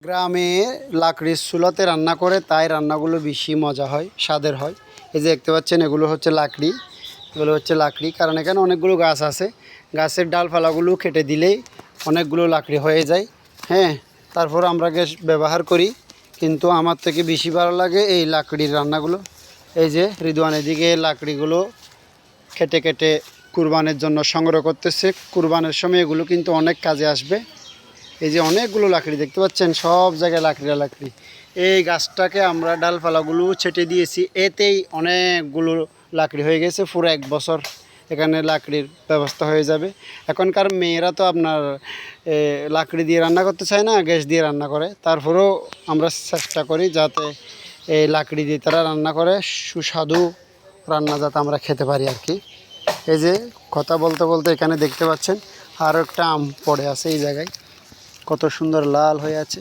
গ্রামে লাকড়ির চুলাতে রান্না করে তাই রান্নাগুলো বেশি মজা হয়, স্বাদের হয়। এই যে দেখতে পাচ্ছেন এগুলো হচ্ছে লাকড়ি, কারণ এখানে অনেকগুলো গাছ আছে। গাছের ডালপালাগুলো কেটে দিলেই অনেকগুলো লাকড়ি হয়ে যায়। হ্যাঁ, তারপর আমরা গ্যাস ব্যবহার করি, কিন্তু আমার থেকে বেশি ভালো লাগে এই লাকড়ির রান্নাগুলো। এই যে রিদওয়ান এদিকে লাকড়িগুলো কেটে কেটে কুরবানের জন্য সংগ্রহ করতেছে। কুরবানের সময় এগুলো কিন্তু অনেক কাজে আসবে। এই যে অনেকগুলো লাকড়ি দেখতে পাচ্ছেন, সব জায়গায় লাকড়ি। এই গাছটাকে আমরা ডালপালাগুলো ছেটে দিয়েছি, এতেই অনেকগুলো লাকড়ি হয়ে গেছে। পুরো 1 বছর এখানে লাকড়ির ব্যবস্থা হয়ে যাবে। এখনকার মেয়েরা তো আপনার লাকড়ি দিয়ে রান্না করতে চায় না, গ্যাস দিয়ে রান্না করে। তারপরেও আমরা চেষ্টা করি যাতে এই লাকড়ি দিয়ে তারা রান্না করে সুস্বাদু রান্না যাতে আমরা খেতে পারি আর কি। এই যে কথা বলতে বলতে এখানে দেখতে পাচ্ছেন আরও একটা আম পড়ে আছে এই জায়গায়, কত সুন্দর লাল হয়ে আছে।